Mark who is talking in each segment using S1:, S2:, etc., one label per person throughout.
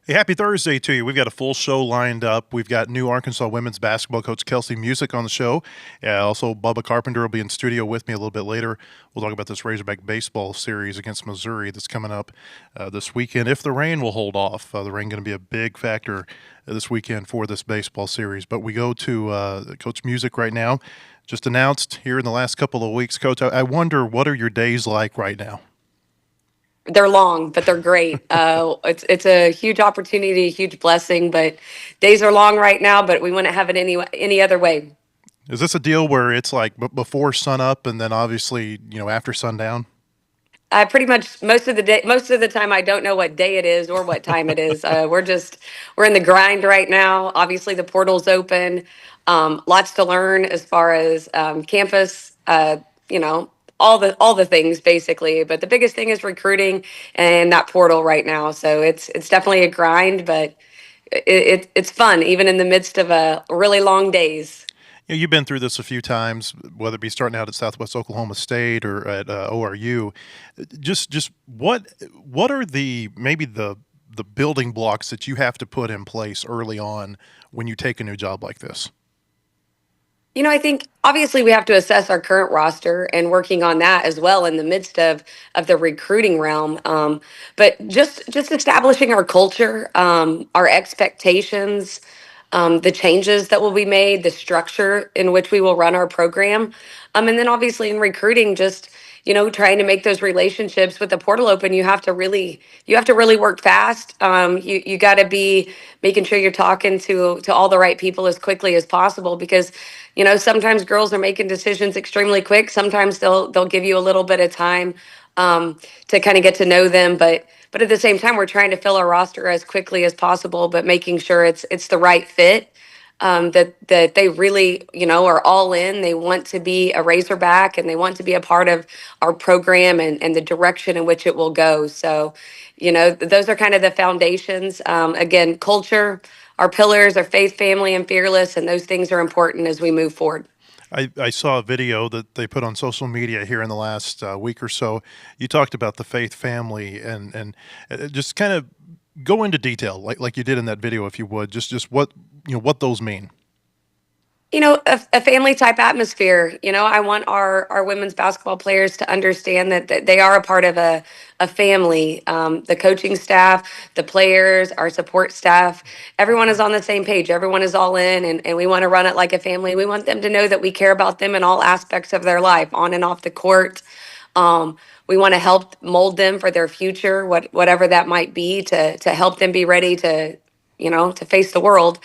S1: Hey, happy Thursday to you. We've got a full show lined up. We've got new Arkansas women's basketball coach Kelsi Musick on the show. Also, Bubba Carpenter will be in studio with me a little bit later. We'll talk about this Razorback baseball series against Missouri that's coming up this weekend. If the rain will hold off, the rain going to be a big factor this weekend for this baseball series. But we go to Coach Musick right now. Just announced here in the last couple of weeks, Coach. I wonder, what are your days like right now?
S2: They're long, but they're great. It's a huge opportunity, a huge blessing. But days are long right now. But we wouldn't have it any other way.
S1: Is this a deal where it's like before sun up and then obviously after sundown?
S2: I pretty much most of the time, I don't know what day it is or what time it is. We're in the grind right now. Obviously, the portal's open. Lots to learn as far as campus. You know, all the things basically. But the biggest thing is recruiting and that portal right now. So it's definitely a grind, but it's fun even in the midst of a really long days.
S1: You've been through this a few times, whether it be starting out at Southwest Oklahoma State or at ORU. Just what are the maybe the building blocks that you have to put in place early on when you take a new job like this?
S2: I think obviously we have to assess our current roster and working on that as well in the midst of the recruiting realm. But just establishing our culture, our expectations, the changes that will be made, the structure in which we will run our program, and then obviously in recruiting, just trying to make those relationships with the portal open. You have to really work fast. You got to be making sure you're talking to all the right people as quickly as possible because sometimes girls are making decisions extremely quick. Sometimes they'll give you a little bit of time to kind of get to know them, but at the same time, we're trying to fill our roster as quickly as possible, but making sure it's the right fit. That they really are all in. They want to be a Razorback and they want to be a part of our program and the direction in which it will go. So, those are kind of the foundations. Again, culture, our pillars are faith, family, and fearless, and those things are important as we move forward.
S1: I saw a video that they put on social media here in the last week or so. You talked about the faith family and just kind of go into detail like you did in that video, if you would. Just what those mean.
S2: A family type atmosphere. I want our women's basketball players to understand that they are a part of a family. The coaching staff, the players, our support staff, everyone is on the same page. Everyone is all in, and we want to run it like a family. We want them to know that we care about them in all aspects of their life, on and off the court. We want to help mold them for their future, whatever that might be, to help them be ready to face the world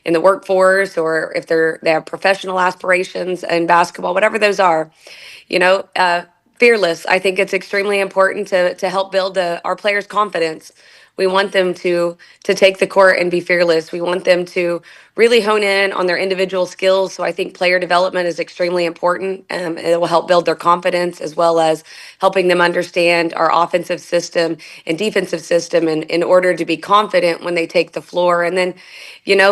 S2: in the workforce, or if they have professional aspirations in basketball, whatever those are. you know uh, Fearless. I think it's extremely important to help build our players confidence. We want them to take the court and be fearless. We want them to really hone in on their individual skills. So I think player development is extremely important. It will help build their confidence as well as helping them understand our offensive system and defensive system in order to be confident when they take the floor. And then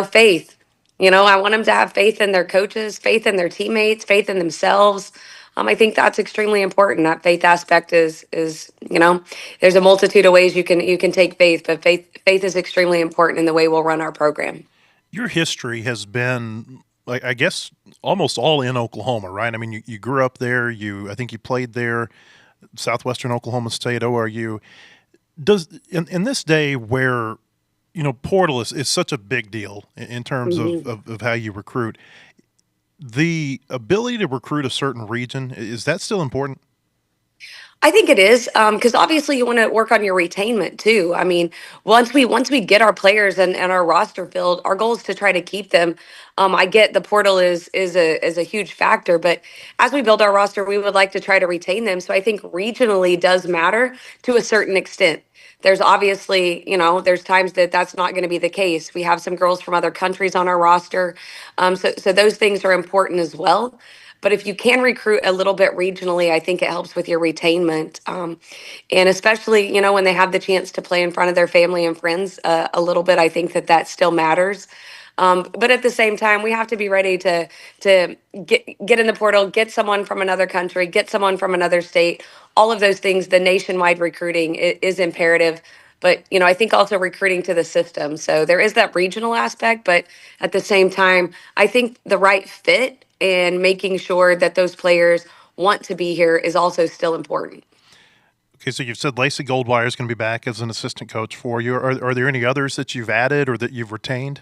S2: faith. I want them to have faith in their coaches, faith in their teammates, faith in themselves. I think that's extremely important. That faith aspect is there's a multitude of ways you can take faith, but faith is extremely important in the way we'll run our program.
S1: Your history has been, like, I guess, almost all in Oklahoma, right? I mean, you grew up there. I think you played there, Southwestern Oklahoma State, ORU. Does in this day where portal is such a big deal in terms
S2: Mhm.
S1: of how you recruit, the ability to recruit a certain region, is that still important?
S2: I think it is because obviously you want to work on your retainment too. I mean, once we get our players and our roster filled, our goal is to try to keep them. I get the portal is a huge factor, but as we build our roster, we would like to try to retain them. So I think regionally does matter to a certain extent. There's obviously, there's times that that's not going to be the case. We have some girls from other countries on our roster, so those things are important as well. But if you can recruit a little bit regionally, I think it helps with your retainment. And especially, when they have the chance to play in front of their family and friends a little bit, I think that still matters. But at the same time, we have to be ready to get in the portal, get someone from another country, get someone from another state. All of those things, the nationwide recruiting is imperative. but I think also recruiting to the system. So there is that regional aspect, but at the same time, I think the right fit and making sure that those players want to be here is also still important.
S1: Okay, so you've said Lacey Goldwire is going to be back as an assistant coach for you. Are there any others that you've added or that you've retained?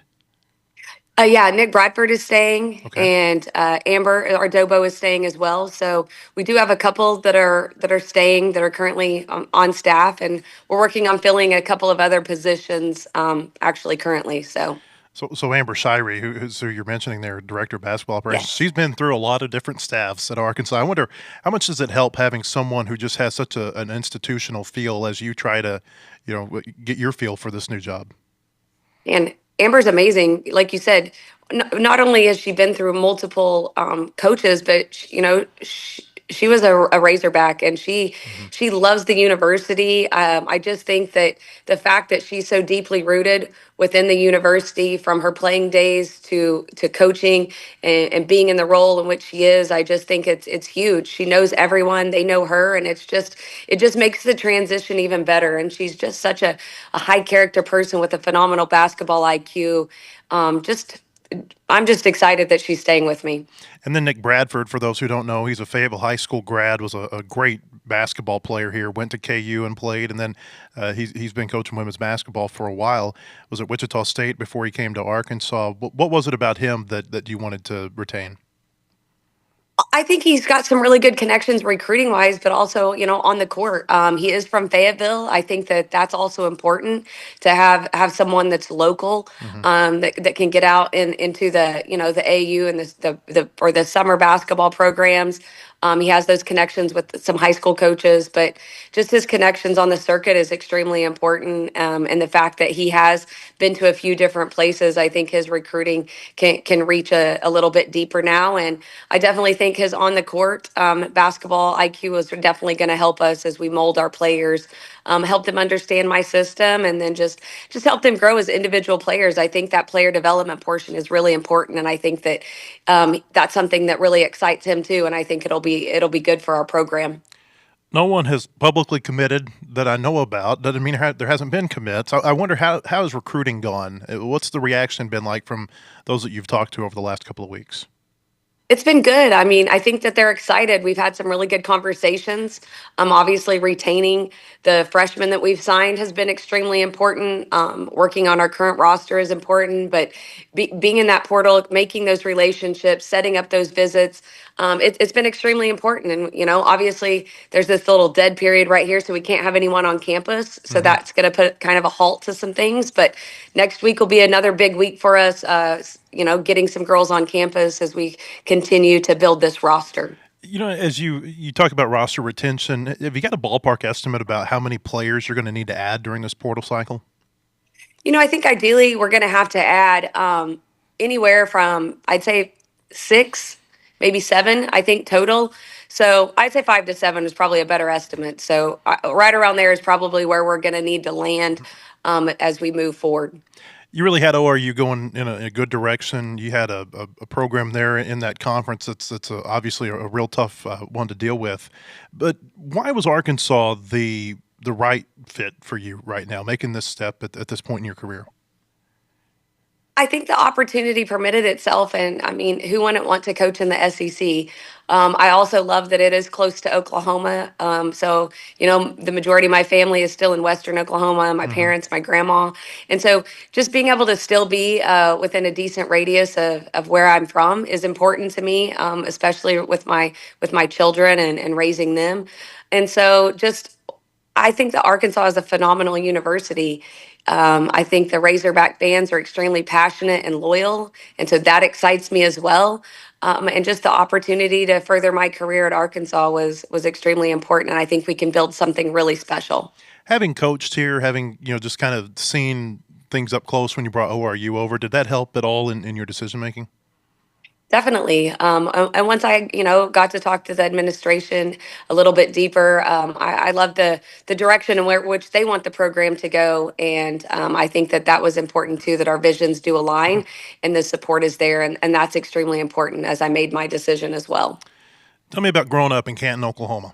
S2: Yeah, Nick Bradford is staying,
S1: Okay.
S2: and Amber Ardobo is staying as well. So we do have a couple that are staying that are currently on staff, and we're working on filling a couple of other positions actually currently. So
S1: So Amber Shirey, who you're mentioning there, director of basketball operations,
S2: yes.
S1: she's been through a lot of different staffs at Arkansas. I wonder how much does it help having someone who just has such an institutional feel as you try to, get your feel for this new job.
S2: And Amber's amazing. Like you said, not only has she been through multiple coaches, but she was a Razorback, and she
S1: Hmm.
S2: she loves the university. I just think that the fact that she's so deeply rooted within the university, from her playing days to coaching and being in the role in which she is, I just think it's huge. She knows everyone, they know her, and it just makes the transition even better. And she's just such a high character person with a phenomenal basketball IQ. Just I'm just excited that she's staying with me.
S1: And then Nick Bradford, for those who don't know, he's a Fayetteville High School grad, was a great basketball player here, went to KU and played, and then he's been coaching women's basketball for a while. Was at Wichita State before he came to Arkansas. What was it about him that you wanted to retain?
S2: I think he's got some really good connections recruiting wise, but also, on the court. He is from Fayetteville. I think that that's also important to have someone that's local,
S1: Hmm.
S2: that can get out into the AU and the or the summer basketball programs. He has those connections with some high school coaches, but just his connections on the circuit is extremely important. And the fact that he has been to a few different places, I think his recruiting can reach a little bit deeper now. And I definitely think his on the court basketball IQ is definitely going to help us as we mold our players, help them understand my system, and then just help them grow as individual players. I think that player development portion is really important, and I think that that's something that really excites him too. And I think it'll be good for our program.
S1: No one has publicly committed that I know about. Doesn't mean there hasn't been commits. I wonder how has recruiting gone? What's the reaction been like from those that you've talked to over the last couple of weeks?
S2: It's been good. I mean, I think that they're excited. We've had some really good conversations. Obviously, retaining the freshmen that we've signed has been extremely important. Working on our current roster is important, but being in that portal, making those relationships, setting up those visits, it's been extremely important. And obviously, there's this little dead period right here, so we can't have anyone on campus. So
S1: Hmm.
S2: that's going to put kind of a halt to some things. But next week will be another big week for us. Getting some girls on campus as we continue to build this roster.
S1: As you talk about roster retention, have you got a ballpark estimate about how many players you're going to need to add during this portal cycle?
S2: I think ideally we're going to have to add anywhere from, I'd say, six, maybe seven, I think total. So I'd say 5 to 7 is probably a better estimate. So right around there is probably where we're going to need to land as we move forward.
S1: You really had ORU going in a good direction. You had a program there in that conference that's obviously a real tough one to deal with. But why was Arkansas the right fit for you right now, making this step at this point in your career?
S2: I think the opportunity permitted itself, and I mean, who wouldn't want to coach in the SEC? I also love that it is close to Oklahoma. So, the majority of my family is still in Western Oklahoma, my
S1: Hmm.
S2: parents, my grandma. And so just being able to still be within a decent radius of where I'm from is important to me, especially with my children and raising them. And so just I think that Arkansas is a phenomenal university. I think the Razorback fans are extremely passionate and loyal, and so that excites me as well. And just the opportunity to further my career at Arkansas was extremely important, and I think we can build something really special.
S1: Having coached here, having just kind of seen things up close when you brought ORU over, did that help at all in your decision making?
S2: Definitely. And once I, got to talk to the administration a little bit deeper, I love the direction and which they want the program to go. And I think that that was important too, that our visions do align and the support is there. And that's extremely important as I made my decision as well.
S1: Tell me about growing up in Canton, Oklahoma.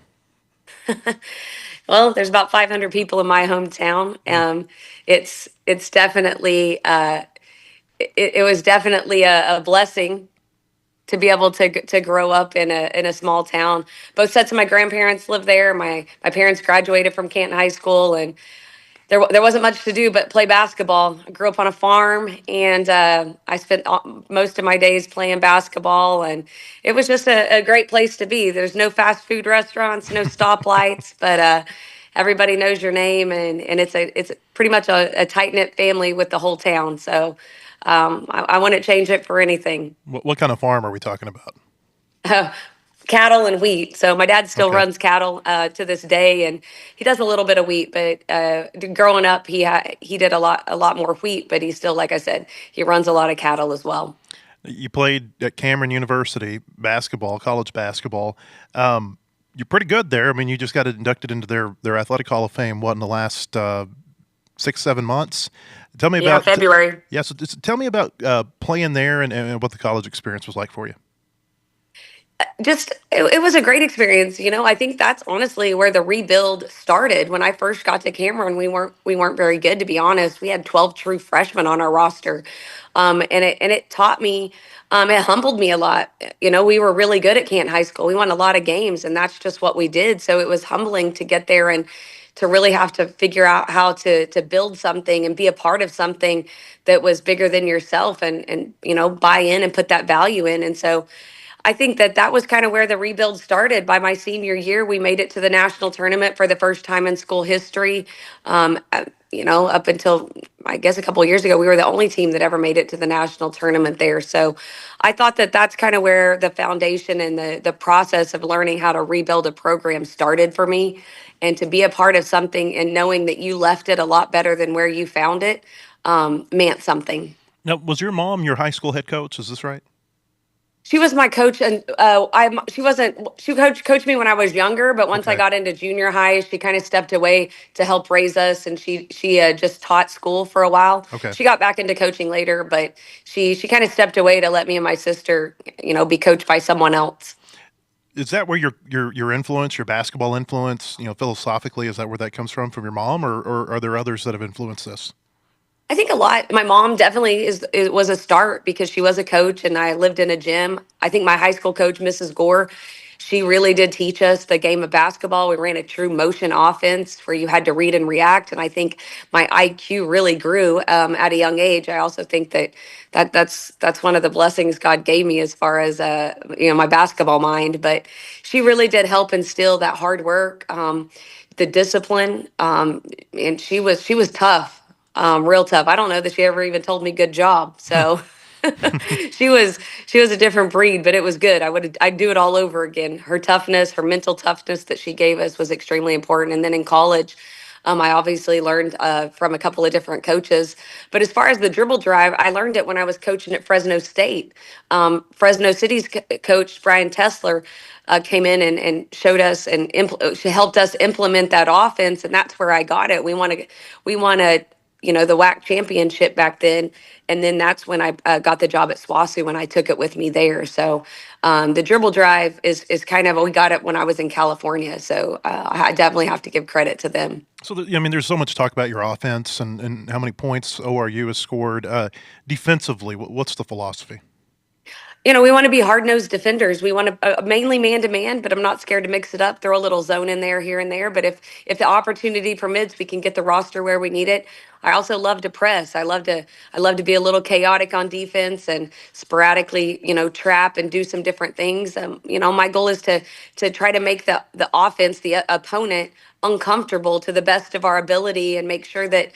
S2: Well, there's about 500 people in my hometown.
S1: Mm.
S2: It's definitely it was definitely a blessing to be able to grow up in a small town. Both sets of my grandparents live there. My parents graduated from Canton High School, and there wasn't much to do but play basketball. I grew up on a farm, and I spent most of my days playing basketball, and it was just a great place to be. There's no fast food restaurants, no stoplights, but everybody knows your name, and it's pretty much a tight knit family with the whole town. So I wouldn't change it for anything.
S1: What kind of farm are we talking about?
S2: Cattle and wheat. So my dad still
S1: Okay.
S2: runs cattle to this day, and he does a little bit of wheat. But growing up, he did a lot more wheat. But he still, like I said, he runs a lot of cattle as well.
S1: You played at Cameron University basketball, college basketball. Um, you're pretty good there. I mean, you just got inducted into their athletic hall of fame. What in the last 6, 7 months? Tell me
S2: Yeah,
S1: about.
S2: February.
S1: Yeah, so just tell me about playing there and what the college experience was like for you.
S2: Just it was a great experience. I think that's honestly where the rebuild started. When I first got to Cameron, we weren't very good, to be honest. We had 12 true freshmen on our roster, and it taught me. It humbled me a lot. We were really good at Canton High School. We won a lot of games, and that's just what we did. So it was humbling to get there and to really have to figure out how to build something and be a part of something that was bigger than yourself, and buy in and put that value in. And so I think that was kind of where the rebuild started. By my senior year, we made it to the national tournament for the first time in school history. Up until I guess a couple of years ago, we were the only team that ever made it to the national tournament there. So I thought that that's kind of where the foundation and the process of learning how to rebuild a program started for me. And to be a part of something and knowing that you left it a lot better than where you found it meant something.
S1: Now, was your mom your high school head coach? Is this right?
S2: She was my coach, and she wasn't. She coached me when I was younger, but once I
S1: Okay.
S2: got into junior high, she kind of stepped away to help raise us, and she just taught school for a while.
S1: Okay.
S2: She got back into coaching later, but she kind of stepped away to let me and my sister, be coached by someone else.
S1: Is that where your influence, your basketball influence, philosophically, is that where that comes from your mom, or are there others that have influenced this?
S2: I think a lot. My mom definitely was a start because she was a coach and I lived in a gym. I think my high school coach, Mrs. Gore, she really did teach us the game of basketball. We ran a true motion offense where you had to read and react, and I think my IQ really grew at a young age. I also think that's one of the blessings God gave me as far as my basketball mind. But she really did help instill that hard work, the discipline, and she was tough, real tough. I don't know that she ever even told me good job. So she was she was a different breed, but it was good. I'd do it all over again. Her toughness, her mental toughness that she gave us was extremely important. And then in college, I obviously learned from a couple of different coaches. But as far as the dribble drive, I learned it when I was coaching at Fresno State. Fresno City's coach Brian Tesler came in and showed us and she helped us implement that offense, and that's where I got it. We won a the WAC championship back then, and then that's when I got the job at SWASU when I took it with me there. So the dribble drive is kind of, we got it when I was in California. So I definitely have to give credit to them.
S1: So, I mean, there's so much talk about your offense and how many points ORU has scored. Defensively, what's the philosophy?
S2: We want to be hard nosed defenders. We want to mainly man to man, but I'm not scared to mix it up. Throw a little zone in there, here and there. But if the opportunity permits, we can get the roster where we need it. I also love to press. I love to be a little chaotic on defense and sporadically, trap and do some different things. My goal is to try to make the offense, the opponent, uncomfortable to the best of our ability, and make sure that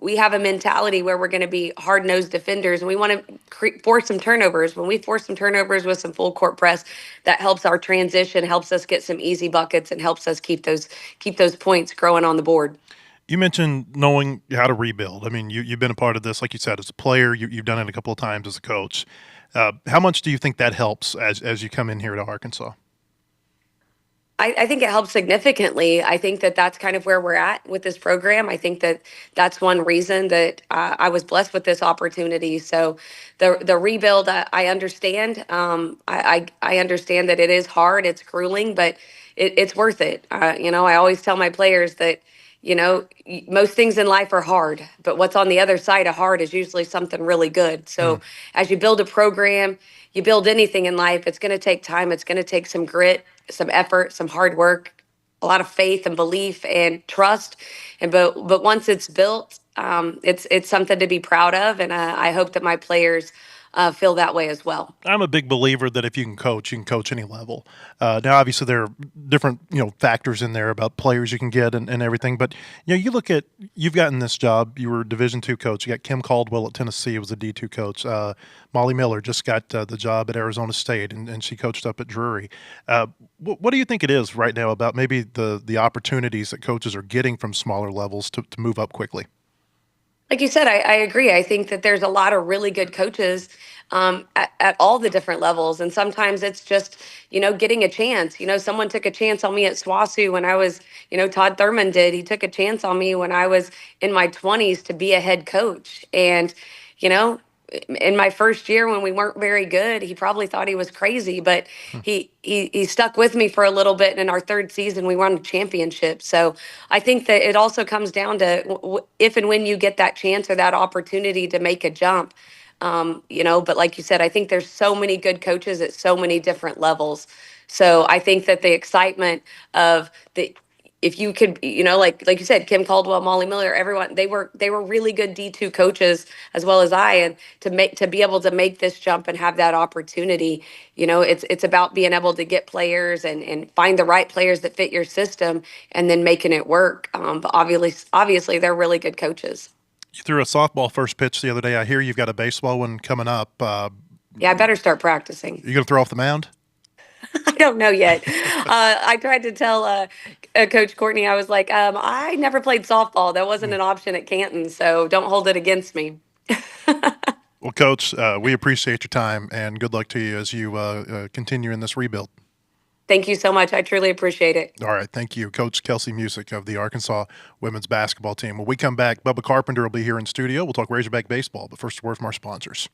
S2: we have a mentality where we're going to be hard-nosed defenders, and we want to force some turnovers. When we force some turnovers with some full court press, that helps our transition, helps us get some easy buckets, and helps us keep those points growing on the board.
S1: You mentioned knowing how to rebuild. I mean, you've been a part of this, like you said, as a player. You've done it a couple of times as a coach. How much do you think that helps as you come in here to Arkansas?
S2: I think it helps significantly. I think that that's kind of where we're at with this program. I think that that's one reason that I was blessed with this opportunity. So the rebuild, I understand. I understand that it is hard, it's grueling, but it's worth it. I always tell my players that, most things in life are hard, but what's on the other side of hard is usually something really good.
S1: Mm.
S2: So as you build a program, you build anything in life, it's going to take time. It's going to take some grit, some effort, some hard work, a lot of faith and belief and trust. But once it's built, it's something to be proud of, and I hope that my players feel that way as well.
S1: I'm a big believer that if you can coach any level. Now, obviously, there are different factors in there about players you can get and everything. But you look at you've gotten this job. You were a Division II coach. You got Kim Caldwell at Tennessee, was a D2 coach. Molly Miller just got the job at Arizona State, and she coached up at Drury. What do you think it is right now about maybe the opportunities that coaches are getting from smaller levels to move up quickly?
S2: Like you said, I agree. I think that there's a lot of really good coaches at all the different levels. And sometimes it's just, getting a chance. Someone took a chance on me at SWASU when I was, Todd Thurman did. He took a chance on me when I was in my 20s to be a head coach. And, you know, in my first year when we weren't very good, he probably thought he was crazy, but he stuck with me for a little bit. And in our third season, we won a championship. So I think that it also comes down to if and when you get that chance or that opportunity to make a jump. But like you said, I think there's so many good coaches at so many different levels. So I think that the excitement of the if you could, like you said, Kim Caldwell, Molly Miller, everyone, they were really good D2 coaches as well as I, and to be able to make this jump and have that opportunity, it's about being able to get players and find the right players that fit your system and then making it work. But obviously, they're really good coaches.
S1: You threw a softball first pitch the other day. I hear you've got a baseball one coming up.
S2: Yeah, I better start practicing.
S1: You going to throw off the mound?
S2: I don't know yet. I tried to tell Coach Courtney, I was like, I never played softball. That wasn't an option at Canton, so don't hold it against me.
S1: Well, Coach, we appreciate your time, and good luck to you as you continue in this rebuild.
S2: Thank you so much. I truly appreciate it.
S1: All right, thank you, Coach Kelsi Musick of the Arkansas women's basketball team. When we come back, Bubba Carpenter will be here in studio. We'll talk Razorback baseball, but first, a word from our sponsors.